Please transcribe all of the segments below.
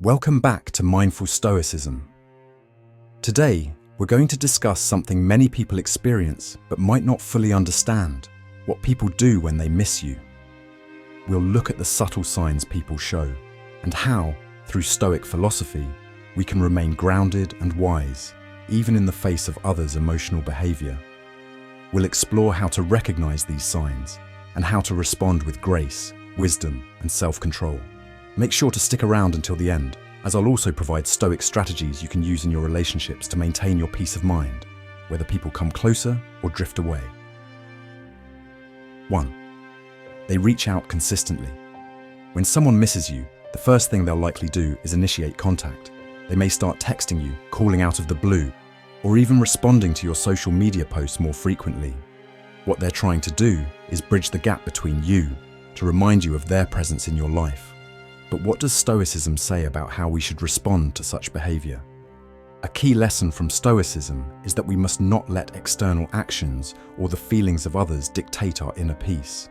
Welcome back to Mindful Stoicism. Today, we're going to discuss something many people experience but might not fully understand: what people do when they miss you. We'll look at the subtle signs people show and how, through Stoic philosophy, we can remain grounded and wise, even in the face of others' emotional behavior. We'll explore how to recognize these signs and how to respond with grace, wisdom, and self-control. Make sure to stick around until the end, as I'll also provide Stoic strategies you can use in your relationships to maintain your peace of mind, whether people come closer or drift away. 1. They reach out consistently. When someone misses you, the first thing they'll likely do is initiate contact. They may start texting you, calling out of the blue, or even responding to your social media posts more frequently. What they're trying to do is bridge the gap between you, to remind you of their presence in your life. But what does Stoicism say about how we should respond to such behavior? A key lesson from Stoicism is that we must not let external actions or the feelings of others dictate our inner peace.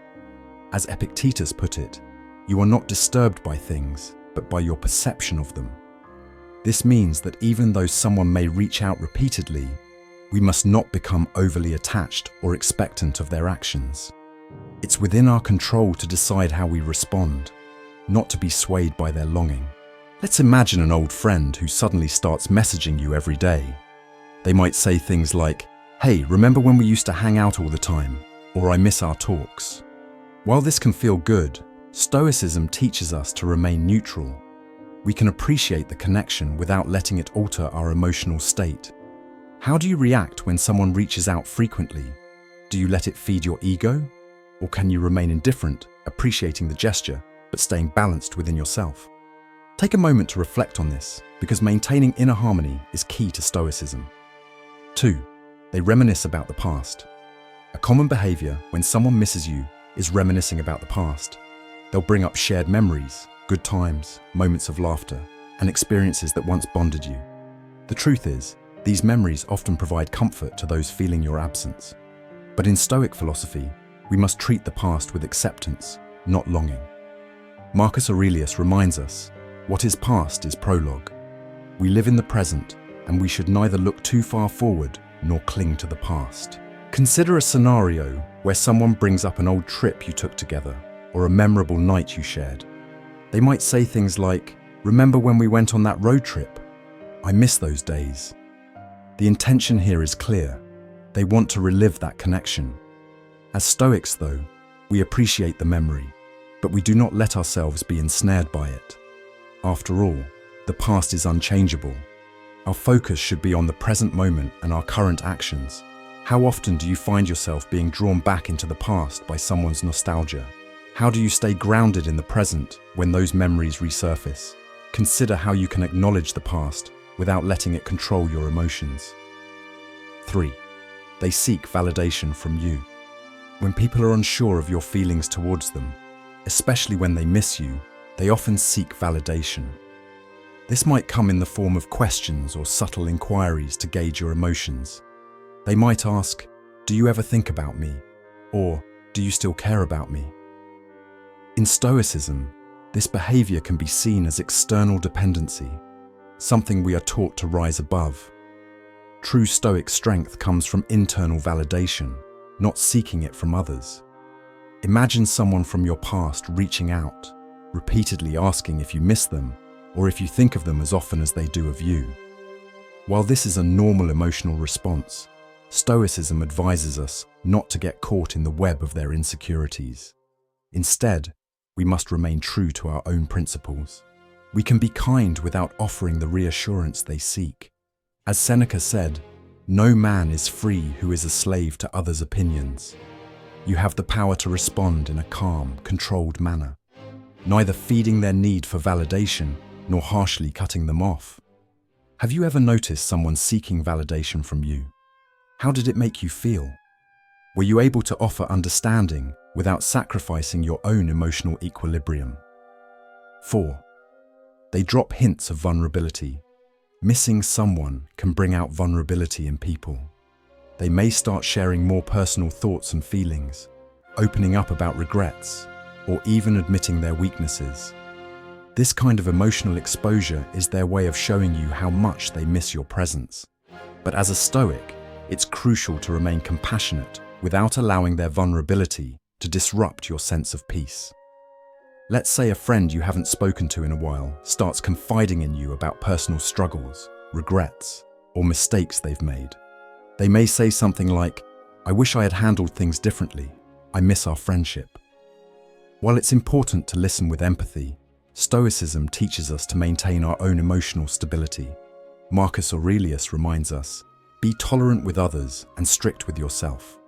As Epictetus put it, you are not disturbed by things, but by your perception of them. This means that even though someone may reach out repeatedly, we must not become overly attached or expectant of their actions. It's within our control to decide how we respond, not to be swayed by their longing. Let's imagine an old friend who suddenly starts messaging you every day. They might say things like, "Hey, remember when we used to hang out all the time?" Or "I miss our talks." While this can feel good, Stoicism teaches us to remain neutral. We can appreciate the connection without letting it alter our emotional state. How do you react when someone reaches out frequently? Do you let it feed your ego? Or can you remain indifferent, appreciating the gesture, but staying balanced within yourself? Take a moment to reflect on this, because maintaining inner harmony is key to Stoicism. 2. They reminisce about the past. A common behavior when someone misses you is reminiscing about the past. They'll bring up shared memories, good times, moments of laughter, and experiences that once bonded you. The truth is, these memories often provide comfort to those feeling your absence. But in Stoic philosophy, we must treat the past with acceptance, not longing. Marcus Aurelius reminds us, what is past is prologue. We live in the present, and we should neither look too far forward nor cling to the past. Consider a scenario where someone brings up an old trip you took together, or a memorable night you shared. They might say things like, "Remember when we went on that road trip? I miss those days." The intention here is clear. They want to relive that connection. As Stoics, though, we appreciate the memory, but we do not let ourselves be ensnared by it. After all, the past is unchangeable. Our focus should be on the present moment and our current actions. How often do you find yourself being drawn back into the past by someone's nostalgia? How do you stay grounded in the present when those memories resurface? Consider how you can acknowledge the past without letting it control your emotions. 3. They seek validation from you. When people are unsure of your feelings towards them, especially when they miss you, they often seek validation. This might come in the form of questions or subtle inquiries to gauge your emotions. They might ask, "Do you ever think about me?" Or, "Do you still care about me?" In Stoicism, this behavior can be seen as external dependency, something we are taught to rise above. True Stoic strength comes from internal validation, not seeking it from others. Imagine someone from your past reaching out, repeatedly asking if you miss them, or if you think of them as often as they do of you. While this is a normal emotional response, Stoicism advises us not to get caught in the web of their insecurities. Instead, we must remain true to our own principles. We can be kind without offering the reassurance they seek. As Seneca said, "No man is free who is a slave to others' opinions." You have the power to respond in a calm, controlled manner, neither feeding their need for validation nor harshly cutting them off. Have you ever noticed someone seeking validation from you? How did it make you feel? Were you able to offer understanding without sacrificing your own emotional equilibrium? 4. They drop hints of vulnerability. Missing someone can bring out vulnerability in people. They may start sharing more personal thoughts and feelings, opening up about regrets, or even admitting their weaknesses. This kind of emotional exposure is their way of showing you how much they miss your presence. But as a Stoic, it's crucial to remain compassionate without allowing their vulnerability to disrupt your sense of peace. Let's say a friend you haven't spoken to in a while starts confiding in you about personal struggles, regrets, or mistakes they've made. They may say something like, "I wish I had handled things differently. I miss our friendship." While it's important to listen with empathy, Stoicism teaches us to maintain our own emotional stability. Marcus Aurelius reminds us, "Be tolerant with others and strict with yourself."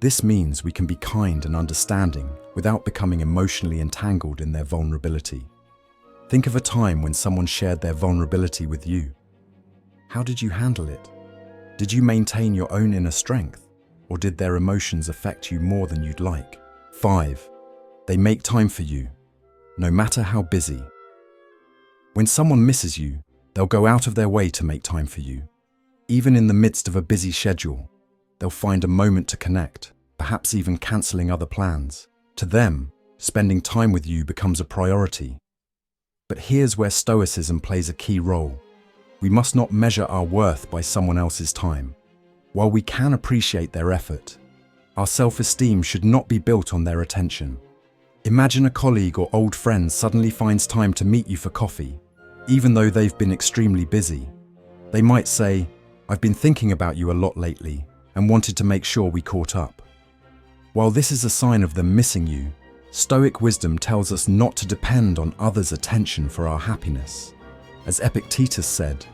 This means we can be kind and understanding without becoming emotionally entangled in their vulnerability. Think of a time when someone shared their vulnerability with you. How did you handle it? Did you maintain your own inner strength, or did their emotions affect you more than you'd like? 5. They make time for you, no matter how busy. When someone misses you, they'll go out of their way to make time for you. Even in the midst of a busy schedule, they'll find a moment to connect, perhaps even cancelling other plans. To them, spending time with you becomes a priority. But here's where Stoicism plays a key role. We must not measure our worth by someone else's time. While we can appreciate their effort, our self-esteem should not be built on their attention. Imagine a colleague or old friend suddenly finds time to meet you for coffee, even though they've been extremely busy. They might say, "I've been thinking about you a lot lately and wanted to make sure we caught up." While this is a sign of them missing you, Stoic wisdom tells us not to depend on others' attention for our happiness. As Epictetus said,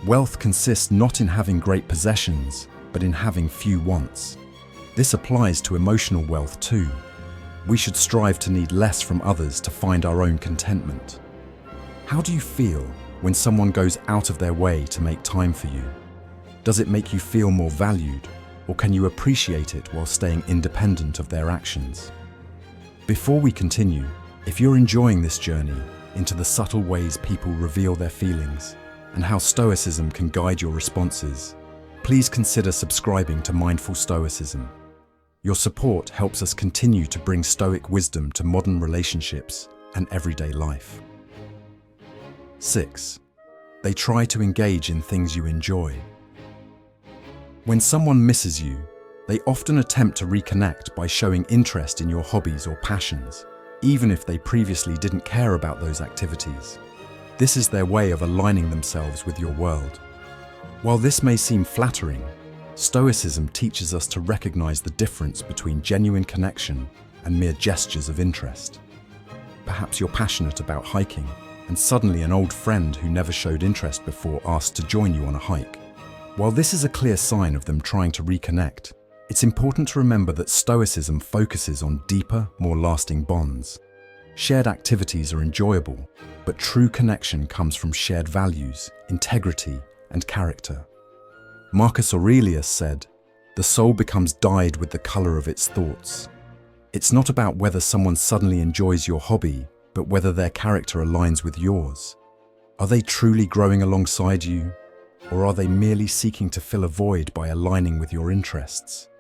"Wealth consists not in having great possessions, but in having few wants." This applies to emotional wealth too. We should strive to need less from others to find our own contentment. How do you feel when someone goes out of their way to make time for you? Does it make you feel more valued, or can you appreciate it while staying independent of their actions? Before we continue, if you're enjoying this journey into the subtle ways people reveal their feelings and how Stoicism can guide your responses, please consider subscribing to Mindful Stoicism. Your support helps us continue to bring Stoic wisdom to modern relationships and everyday life. 6. They try to engage in things you enjoy. When someone misses you, they often attempt to reconnect by showing interest in your hobbies or passions, even if they previously didn't care about those activities. This is their way of aligning themselves with your world. While this may seem flattering, Stoicism teaches us to recognize the difference between genuine connection and mere gestures of interest. Perhaps you're passionate about hiking, and suddenly an old friend who never showed interest before asks to join you on a hike. While this is a clear sign of them trying to reconnect, it's important to remember that Stoicism focuses on deeper, more lasting bonds. Shared activities are enjoyable, but true connection comes from shared values, integrity, and character. Marcus Aurelius said, "The soul becomes dyed with the color of its thoughts." It's not about whether someone suddenly enjoys your hobby, but whether their character aligns with yours. Are they truly growing alongside you, or are they merely seeking to fill a void by aligning with your interests?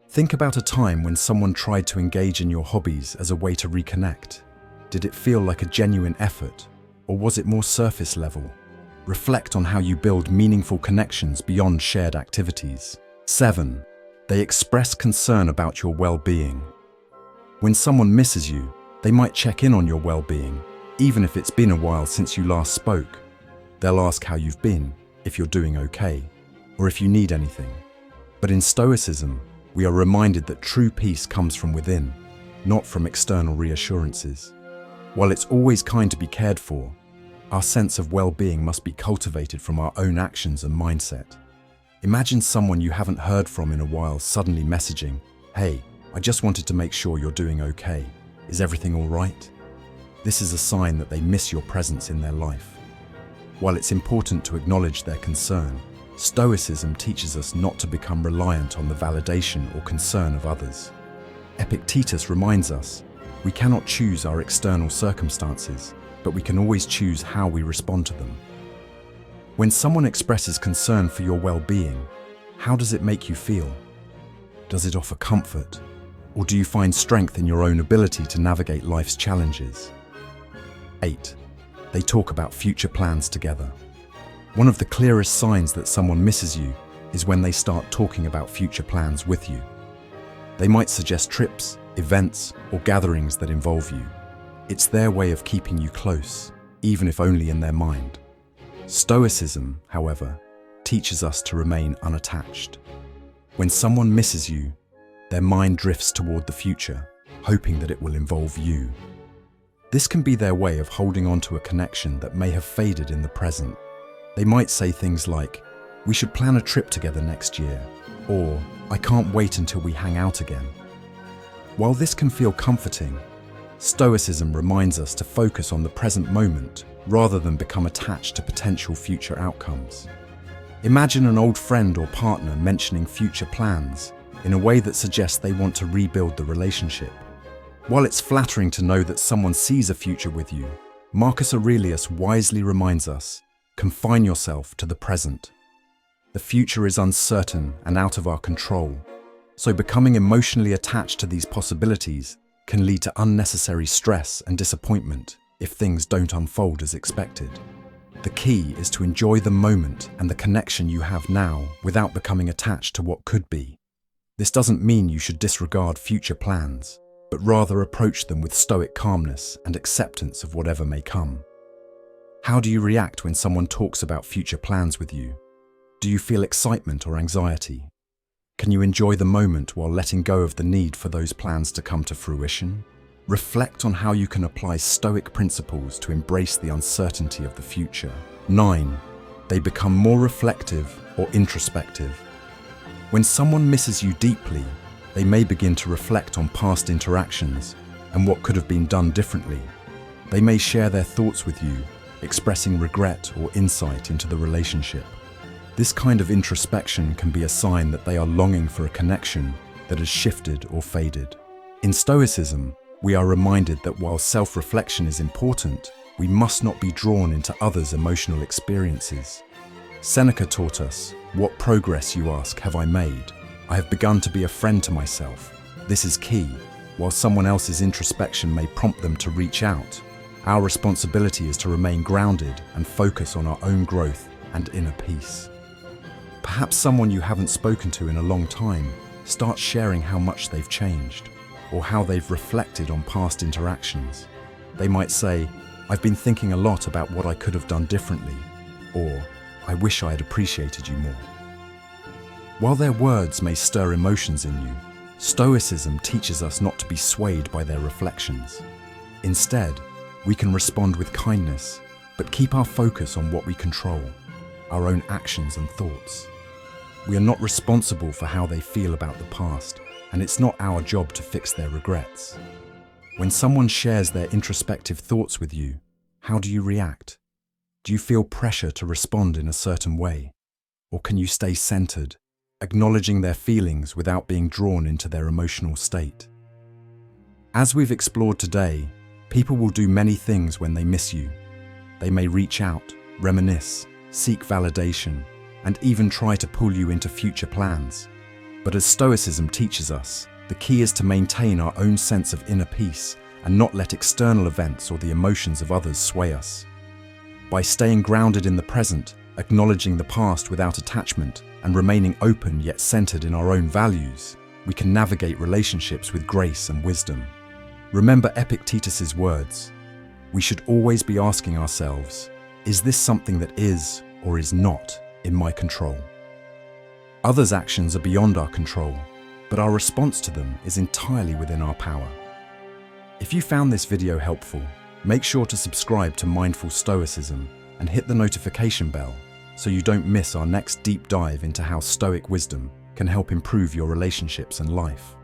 Think about a time when someone tried to engage in your hobbies as a way to reconnect. Did it feel like a genuine effort, or was it more surface level? Reflect on how you build meaningful connections beyond shared activities. 7. They express concern about your well-being. When someone misses you, they might check in on your well-being, even if it's been a while since you last spoke. They'll ask how you've been, if you're doing okay, or if you need anything. But in Stoicism, we are reminded that true peace comes from within, not from external reassurances. While it's always kind to be cared for, our sense of well-being must be cultivated from our own actions and mindset. Imagine someone you haven't heard from in a while suddenly messaging, "Hey, I just wanted to make sure you're doing okay. Is everything all right?" This is a sign that they miss your presence in their life. While it's important to acknowledge their concern, Stoicism teaches us not to become reliant on the validation or concern of others. Epictetus reminds us, we cannot choose our external circumstances, but we can always choose how we respond to them. When someone expresses concern for your well-being, how does it make you feel? Does it offer comfort? Or do you find strength in your own ability to navigate life's challenges? 8. they talk about future plans together. One of the clearest signs that someone misses you is when they start talking about future plans with you. They might suggest trips, events, or gatherings that involve you. It's their way of keeping you close, even if only in their mind. Stoicism, however, teaches us to remain unattached. When someone misses you, their mind drifts toward the future, hoping that it will involve you. This can be their way of holding on to a connection that may have faded in the present. They might say things like, "We should plan a trip together next year," or "I can't wait until we hang out again." While this can feel comforting, Stoicism reminds us to focus on the present moment rather than become attached to potential future outcomes. Imagine an old friend or partner mentioning future plans in a way that suggests they want to rebuild the relationship. While it's flattering to know that someone sees a future with you, Marcus Aurelius wisely reminds us, confine yourself to the present. The future is uncertain and out of our control, so becoming emotionally attached to these possibilities can lead to unnecessary stress and disappointment if things don't unfold as expected. The key is to enjoy the moment and the connection you have now without becoming attached to what could be. This doesn't mean you should disregard future plans, but rather approach them with stoic calmness and acceptance of whatever may come. How do you react when someone talks about future plans with you? Do you feel excitement or anxiety? Can you enjoy the moment while letting go of the need for those plans to come to fruition? Reflect on how you can apply Stoic principles to embrace the uncertainty of the future. 9. They become more reflective or introspective. When someone misses you deeply, they may begin to reflect on past interactions and what could have been done differently. They may share their thoughts with you, expressing regret or insight into the relationship. This kind of introspection can be a sign that they are longing for a connection that has shifted or faded. In Stoicism, we are reminded that while self-reflection is important, we must not be drawn into others' emotional experiences. Seneca taught us, "What progress, you ask, have I made? I have begun to be a friend to myself." This is key. While someone else's introspection may prompt them to reach out, our responsibility is to remain grounded and focus on our own growth and inner peace. Perhaps someone you haven't spoken to in a long time starts sharing how much they've changed, or how they've reflected on past interactions. They might say, "I've been thinking a lot about what I could have done differently," or "I wish I had appreciated you more." While their words may stir emotions in you, Stoicism teaches us not to be swayed by their reflections. Instead, we can respond with kindness, but keep our focus on what we control, our own actions and thoughts. We are not responsible for how they feel about the past, and it's not our job to fix their regrets. When someone shares their introspective thoughts with you, how do you react? Do you feel pressure to respond in a certain way? Or can you stay centered, acknowledging their feelings without being drawn into their emotional state? As we've explored today, people will do many things when they miss you. They may reach out, reminisce, seek validation, and even try to pull you into future plans. But as Stoicism teaches us, the key is to maintain our own sense of inner peace and not let external events or the emotions of others sway us. By staying grounded in the present, acknowledging the past without attachment, and remaining open yet centered in our own values, we can navigate relationships with grace and wisdom. Remember Epictetus's words: we should always be asking ourselves, is this something that is or is not in my control? Others' actions are beyond our control, but our response to them is entirely within our power. If you found this video helpful, make sure to subscribe to Mindful Stoicism and hit the notification bell so you don't miss our next deep dive into how Stoic wisdom can help improve your relationships and life.